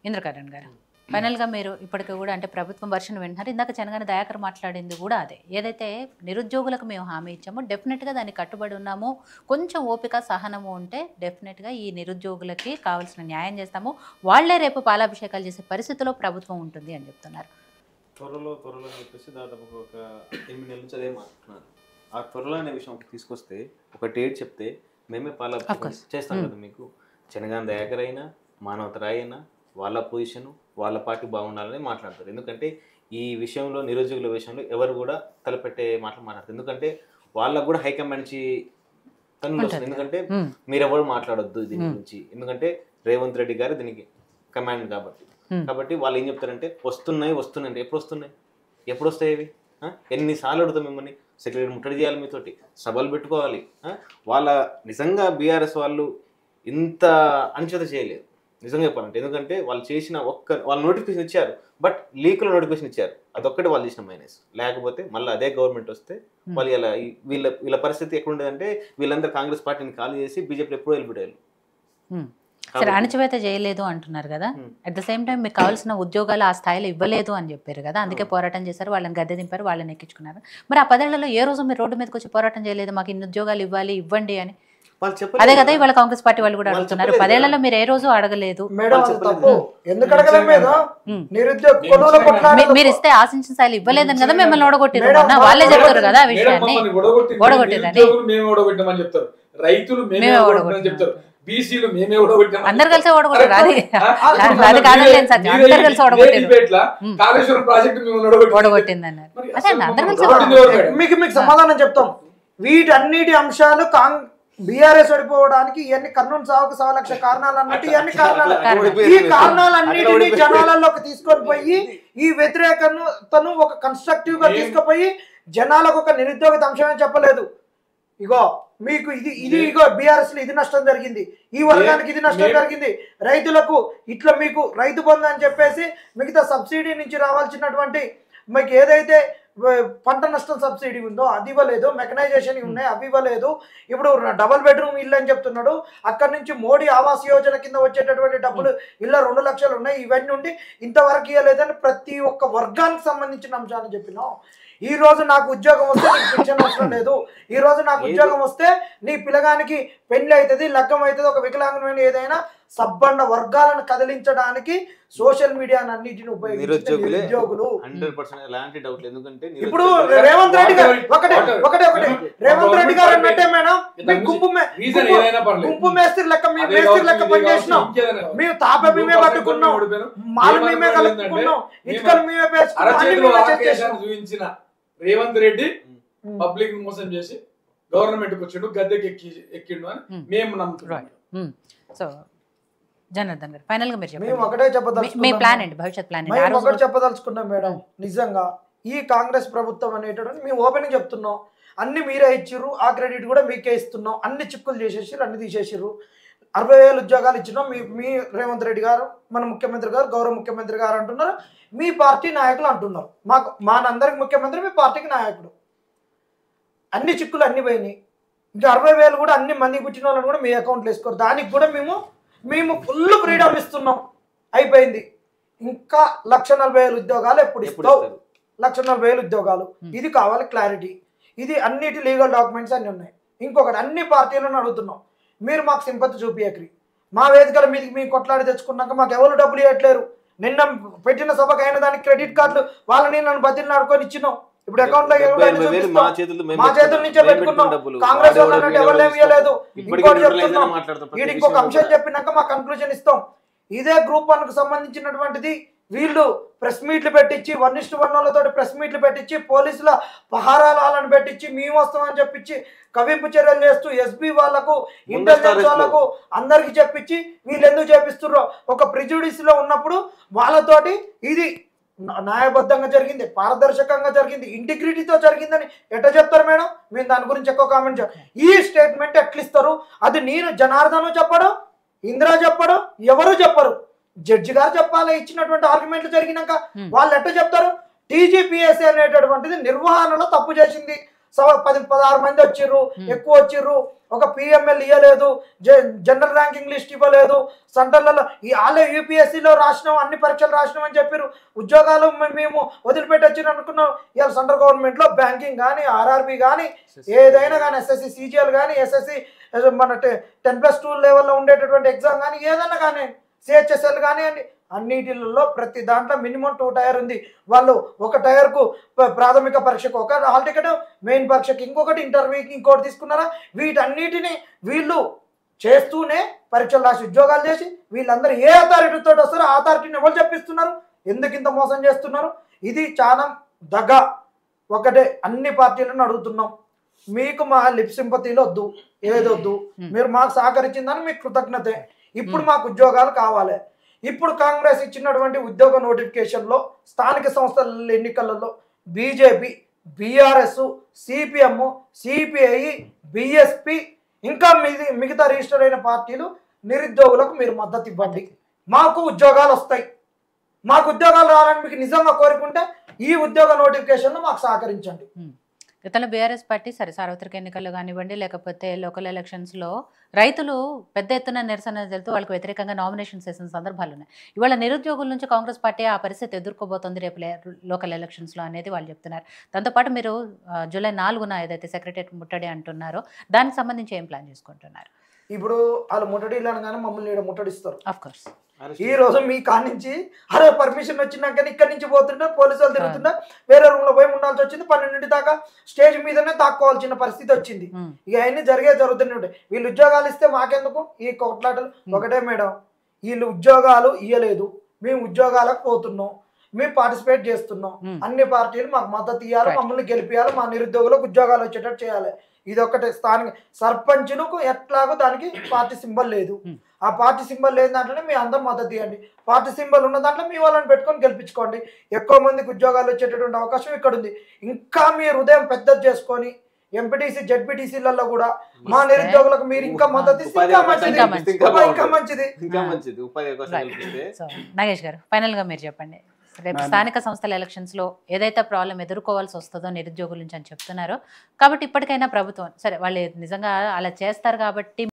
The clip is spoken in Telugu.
ఇంద్రకరణ్ గారు, ఫైనల్గా మీరు ఇప్పటికీ కూడా అంటే ప్రభుత్వం వర్షన్ వింటున్నారు. ఇందాక చెనగాని దయాకర్ మాట్లాడింది కూడా అదే, ఏదైతే నిరుద్యోగులకు మేము హామీ ఇచ్చామో డెఫినెట్గా దాన్ని కట్టుబడి ఉన్నాము, కొంచెం ఓపిక సహనము ఉంటే డెఫినెట్గా ఈ నిరుద్యోగులకి కావాల్సిన న్యాయం చేస్తాము, వాళ్లే రేపు పాలాభిషేకాలు చేసే పరిస్థితిలో ప్రభుత్వం ఉంటుంది అని చెప్తున్నారు. త్వరలో అని చెప్పేసి దాదాపు ఒక 8 నెలల నుంచి అదే మాట్లాడుతున్నారు. ఆ త్వరలో అనే విషయం తీసుకొస్తే ఒక డేట్ చెప్తే మేమే పాలాభిషేకం చేస్తాం కదా. మీకు చెనగాని దయాకర్ అయినా మానవత రాయ్ అయినా వాళ్ళ పొజిషన్ వాళ్ళ పార్టీ బాగుండాలని మాట్లాడతారు. ఎందుకంటే ఈ విషయంలో నిరుద్యోగుల విషయంలో ఎవరు కూడా తలపెట్టే మాటలు మాట్లాడతారు. ఎందుకంటే వాళ్ళకు కూడా హైకమాండ్ నుంచి తనులు వస్తుంది. ఎందుకంటే మీరెవరు మాట్లాడొద్దు దీని గురించి, ఎందుకంటే రేవంత్ రెడ్డి గారు దీనికి కమాండ్ కాబట్టి వాళ్ళు ఏం చెప్తారంటే వస్తున్నాయి అంటే ఎప్పుడు వస్తాయి ఇవి? ఎన్నిసార్లు అడుగుతాం మిమ్మల్ని, సెక్రటరీ ముట్టడి చేయాలి, మీతోటి సభలు పెట్టుకోవాలి. వాళ్ళ నిజంగా బీఆర్ఎస్ వాళ్ళు ఇంత అణచివేత చేయలేదు నిజంగా చెప్పాలంటే. ఎందుకంటే వాళ్ళు చేసిన వాళ్ళు నోటిఫికేషన్ ఇచ్చారు, బట్ లీక్లో నోటిఫికేషన్ ఇచ్చారు, అదొక్కటి వాళ్ళు చేసిన మైనస్. లేకపోతే మళ్ళీ అదే గవర్నమెంట్ వస్తే వాళ్ళు ఇలా వీళ్ళ పరిస్థితి ఎక్కడ ఉండేదంటే వీళ్ళందరూ కాంగ్రెస్ పార్టీని ఖాళీ చేసి బీజేపీ ఎప్పుడో వెళ్ళిపోయారు. సరే, అణచివేత చేయలేదు అంటున్నారు కదా, అట్ ద సేమ్ టైం మీకు కావాల్సిన ఉద్యోగాలు ఆ స్థాయిలో ఇవ్వలేదు అని చెప్పారు కదా, అందుకే పోరాటం చేశారు, వాళ్ళని గద్దె దింపారు, వాళ్ళని ఎక్కించుకున్నారు. మరి ఆ 10 ఏళ్లలో ఏ రోజు మీరు రోడ్డు మీదకి వచ్చి పోరాటం చేయలేదు, మాకు ఇన్ని ఉద్యోగాలు ఇవ్వండి అని? అదే కదా ఇవాళ కాంగ్రెస్ పార్టీ వాళ్ళు కూడా అడుగుతున్నారు. 10 ఏళ్లలో మీరు ఏ రోజు అడగలేదు. మీరు ఇస్తే ఆశించిన స్థాయిలో ఇవ్వలేదని కదా మిమ్మల్ని ఓడగొట్టారు. వాళ్ళే చెప్తారు కదా ఆ విషయాన్ని, ఓడగొట్టారని. అందరు కలిసి ఓడగొట్టారు, అది కాదలేదు సార్, అందరు కలిసి ఓడగొట్టింది అన్నారు. అదే అందరు కలిసి. మీకు సమాధానం చెప్తాం. వీటన్నిటి అంశాలు బీఆర్ఎస్ ఓడిపోవడానికి ఇవన్నీ కర్నూలు సావుకు 1,00,000 కారణాలు అన్నట్టు ఇవన్నీ కారణాలు. ఈ కారణాలన్నిటినీ జనాలలోకి తీసుకొని పోయి ఈ వ్యతిరేకతను ఒక కన్స్ట్రక్టివ్ గా తీసుకుపోయి జనాలకు ఒక నిరుద్యోగ అంశమే చెప్పలేదు. ఇగో మీకు ఇగో బీఆర్ఎస్ లో ఇది నష్టం జరిగింది, ఈ వర్గానికి ఇది నష్టం జరిగింది, రైతులకు ఇట్లా మీకు రైతు బంధు అని చెప్పేసి మిగతా సబ్సిడీ నుంచి రావాల్సినటువంటి మీకు ఏదైతే పంట నష్టం సబ్సిడీ ఉందో అది ఇవ్వలేదు, మెకనైజేషన్ ఉన్నాయి అవి ఇవ్వలేదు, ఇప్పుడు డబుల్ బెడ్రూమ్ ఇల్లు అని చెప్తున్నాడు, అక్కడి నుంచి మోడీ ఆవాస్ యోజన కింద వచ్చేటటువంటి డబ్బులు ఇళ్ళ 2 లక్షలు ఉన్నాయి, ఇవన్నీ ఉండి ఇంతవరకు ఇవ్వలేదని ప్రతి ఒక్క వర్గానికి సంబంధించిన అంశాన్ని చెప్పినాం. ఈ రోజు నాకు ఉద్యోగం వస్తే నీకు పెన్షన్ అవసరం లేదు, ఈ రోజు నాకు ఉద్యోగం వస్తే నీ పిల్లగానికి పెళ్లి అవుతుంది, లగ్గం అవుతుంది, ఒక వికలాంగమైన ఏదైనా సబ్బండ వర్గాలను కదిలించడానికి సోషల్ మీడియాను అన్నిటిని ఉపయోగించే నిరుద్యోగులు. ఇప్పుడు రేవంత్ రెడ్డి గారు ఒకటే రేవంత్ రెడ్డి గారు అన్నట్టే మేడం, గుంపు మేస్త్రి లెక్క మేస్త్రి లెక్క పనిచేసినాం, మేము తాప మేమే పట్టుకున్నాం, మాలు మేమే కలుపుకున్నాం, ఇటుకలు మేమే చూపించిన రేవంత్ రెడ్డి పబ్లిక్ మోసం చేసి గవర్నమెంట్ కి వచ్చిండు, గద్దెకి ఎక్కిండు అని మేము నమ్ముతున్నాం. సో జనార్దన్ గారు, ఫైనల్ గా మీరు మేము ఒకటే చెప్పదలుచుకున్నాం మేడం. నిజంగా ఈ కాంగ్రెస్ ప్రభుత్వం అనేటువంటి మేము ఓపెన్ చెప్తున్నాం, అన్ని మీరే ఇచ్చిర్రు, ఆ క్రెడిట్ కూడా మీకే ఇస్తున్నాం, అన్ని చిక్కులు చేసేసారు, అన్ని తీసేసారు, 60,000 ఉద్యోగాలు ఇచ్చినాం. మీ రేవంత్ రెడ్డి గారు మన ముఖ్యమంత్రి గారు గౌరవ ముఖ్యమంత్రి గారు అంటున్నారు, మీ పార్టీ నాయకులు అంటున్నారు, మానందరికి ముఖ్యమంత్రి మీ పార్టీకి నాయకుడు. అన్ని చిక్కులు అన్ని పోయినాయి, ఇంకా 60,000 కూడా అన్ని మందికి పుట్టిన వాళ్ళని కూడా మీ అకౌంట్లో వేసుకోరు, దానికి కూడా మేము ఫుల్ ఫ్రీడమ్ ఇస్తున్నాం, అయిపోయింది. ఇంకా 1,40,000 ఉద్యోగాలు ఎప్పుడు ఇస్తావు? 1,40,000 ఉద్యోగాలు, ఇది కావాలి క్లారిటీ, ఇది అన్నిటి లీగల్ డాక్యుమెంట్స్ అన్నీ ఉన్నాయి. ఇంకొకటి, అన్ని పార్టీలను అడుగుతున్నాం, మీరు మాకు సింపతి చూపియక్రి, మా వేదికల మీదకి మేము కొట్లాడి తెచ్చుకున్నాక మాకు ఎవరు డబ్బులు ఇవ్వట్లేరు, నిన్న పెట్టిన సభకు అయిన దానికి క్రెడిట్ కార్డులు వాళ్ళని నన్ను బదిలీ ఆడుకొని ఇచ్చినాం, ఇప్పుడు అకౌంట్ లో మా చేతుల నుంచే పెట్టుకున్నాం, కాంగ్రెస్ వాళ్ళు ఎవరు ఏమి ఇవ్వలేదు. ఇంకోటి చెప్తున్నాం, వీడు ఇంకొక అంశం చెప్పినాక మా కన్క్లూజన్ ఇస్తాం. ఇదే గ్రూప్ 1 కు సంబంధించినటువంటిది వీళ్ళు ప్రెస్ మీట్లు పెట్టించి 1:1 ప్రెస్ మీట్లు పెట్టించి పోలీసుల పహారాలను పెట్టించి మేము వస్తామని చెప్పించి కవింపు చర్యలు చేస్తూ ఎస్బీ వాళ్ళకు ఇంటెలిజెన్స్ వాళ్ళకు అందరికి చెప్పించి వీళ్ళు ఎందుకు చేపిస్తుర్రో ఒక ప్రిజుడిస్ లో ఉన్నప్పుడు వాళ్ళతోటి ఇది న్యాయబద్ధంగా జరిగింది, పారదర్శకంగా జరిగింది, ఇంటిగ్రిటీతో జరిగిందని ఎట్లా చెప్తారు మేడం? మేము దాని గురించి ఎక్కువ కామెంట్ ఈ స్టేట్మెంట్ ఎట్లా ఇస్తారు? అది నేను జనార్దను చెప్పడు, ఇందిరా చెప్పడు, ఎవరు చెప్పరు, జడ్జి గారు చెప్పాలి. ఇచ్చినటువంటి ఆర్గ్యుమెంట్లు జరిగినాక వాళ్ళు ఎట్లా చెప్తారు? టీజీపీఎస్సీ అనేటటువంటిది నిర్వహణలో తప్పు చేసింది, 10, 16 మంది వచ్చిర్రు, ఎక్కువ వచ్చిర్రు, ఒక పిఎంఎల్ ఇవ్వలేదు, జనరల్ ర్యాంకింగ్ లిస్ట్ ఇవ్వలేదు, సెంటర్లలో వాళ్ళే యూపీఎస్సీలో రాసినాం, అన్ని పరీక్షలు రాసినాం అని చెప్పారు, ఉద్యోగాలు మేము వదిలిపెట్టి వచ్చిన అనుకున్నాం. ఇవాళ సెంట్రల్ గవర్నమెంట్లో బ్యాంకింగ్ కానీ, ఆర్ఆర్బి కానీ, ఏదైనా కానీ, ఎస్ఎస్సి సిజిఎల్ కానీ, ఎస్ఎస్సి మన 10+2 లెవెల్లో ఉండేటటువంటి ఎగ్జామ్ కానీ, ఏదైనా కానీ, సిహెచ్ఎస్ఎల్ కానివ్వండి, అన్నిటిలో ప్రతి దాంట్లో మినిమం 2 టైర్ ఉంది. వాళ్ళు ఒక టైర్కు ప్రాథమిక పరీక్షకు ఒక హాల్ టికెట్, మెయిన్ పరీక్షకి ఇంకొకటి, ఇంటర్వ్యూకి ఇంకోటి తీసుకున్నారా? వీటన్నిటిని వీళ్ళు చేస్తూనే పరీక్షలు రాసి ఉద్యోగాలు చేసి వీళ్ళందరూ ఏ అథారిటీతో వస్తారో ఆ అథారిటీని ఎవరు చెప్పిస్తున్నారు? ఎందుకు ఇంత మోసం చేస్తున్నారు? ఇది చాలా దగ్గ. ఒకటే అన్ని పార్టీలను అడుగుతున్నాం, మీకు మా లిప్ సింపతిలో వద్దు, ఏదొద్దు, మీరు మాకు సహకరించిందని మీకు కృతజ్ఞతే. ఇప్పుడు మాకు ఉద్యోగాలు కావాలి. ఇప్పుడు కాంగ్రెస్ ఇచ్చినటువంటి ఉద్యోగ నోటిఫికేషన్లో స్థానిక సంస్థల ఎన్నికలలో BJP, BRS, CPM, CPI, BSP ఇంకా మిగతా రిజిస్టర్ అయిన పార్టీలు నిరుద్యోగులకు మీరు మద్దతు ఇవ్వండి, మాకు ఉద్యోగాలు వస్తాయి. మాకు ఉద్యోగాలు రావాలని మీకు నిజంగా కోరుకుంటే ఈ ఉద్యోగ నోటిఫికేషన్లో మాకు సహకరించండి. గతంలో బీఆర్ఎస్ పార్టీ సరే సార్వత్రిక ఎన్నికల్లో కానివ్వండి, లేకపోతే లోకల్ ఎలక్షన్స్లో రైతులు పెద్ద ఎత్తున నిరసన తెలుతూ వాళ్ళకి వ్యతిరేకంగా నామినేషన్స్ చేసిన సందర్భాలు ఉన్నాయి. ఇవాళ నిరుద్యోగుల నుంచి కాంగ్రెస్ పార్టీ ఆ పరిస్థితి ఎదుర్కోబోతోంది రేపు లోకల్ ఎలక్షన్స్లో అనేది వాళ్ళు చెప్తున్నారు. దాంతోపాటు మీరు జూలై 4న ఏదైతే సెక్రటరియట్ ముట్టడి అంటున్నారో దానికి సంబంధించి ఏం ప్లాన్ చేసుకుంటున్నారు? ఇప్పుడు వాళ్ళు ముట్టడిలు అనగానే మమ్మల్ని ఇక్కడ ముట్టడిస్తారు. ఆఫ్ కోర్స్ ఈ రోజు మీ కాడ నుంచి అరే పర్మిషన్ వచ్చినాక ఇక్కడి నుంచి పోతుంటే పోలీసు వాళ్ళు తిరుగుతుంటే వేరే రూమ్ లో పోయి ఉండాల్సి వచ్చింది. 12 దాకా స్టేజ్ మీదనే తాక్కోవాల్సిన పరిస్థితి వచ్చింది. ఇక అవన్నీ జరుగుతూనే ఉంటాయి. వీళ్ళు ఉద్యోగాలు ఇస్తే మాకెందుకు ఈ కొట్లాటలు? ఒకటే మేడం, వీళ్ళు ఉద్యోగాలు ఇవ్వలేదు, మేము ఉద్యోగాలకు పోతున్నాం, మేము పార్టిసిపేట్ చేస్తున్నాం, అన్ని పార్టీలు మాకు మద్దతు ఇవ్వాలి, మమ్మల్ని గెలిపియాలి, మా నిరుద్యోగులకు ఉద్యోగాలు వచ్చేటట్టు చేయాలి. ఇది ఒకటే. స్థానిక సర్పంచులకు ఎట్లాగో దానికి పార్టీ సింబల్ లేదు. ఆ పార్టీ సింబల్ లేని దాంట్లోనే మీ అందరూ మద్దతు ఇవ్వండి. పార్టీ సింబల్ ఉన్న దాంట్లో మీ వాళ్ళని పెట్టుకొని గెలిపించుకోండి. ఎక్కువ మందికి ఉద్యోగాలు వచ్చేటటువంటి అవకాశం ఇక్కడ ఉంది. ఇంకా మీరు హృదయం పెద్దది చేసుకొని ఎంపీటీసీ, జెడ్పీటీసీలలో కూడా మా నిరుద్యోగులకు మీరు ఇంకా మద్దతు ఇస్తే ఇంకా మంచిది. నాగేష్ గారు, ఫైనల్ గా మీరు చెప్పండి. రేపు స్థానిక సంస్థల ఎలక్షన్స్లో ఏదైతే ప్రాబ్లం ఎదుర్కోవాల్సి వస్తుందో నిరుద్యోగుల నుంచి అని చెప్తున్నారో, కాబట్టి ఇప్పటికైనా ప్రభుత్వం సరే వాళ్ళు నిజంగా అలా చేస్తారు కాబట్టి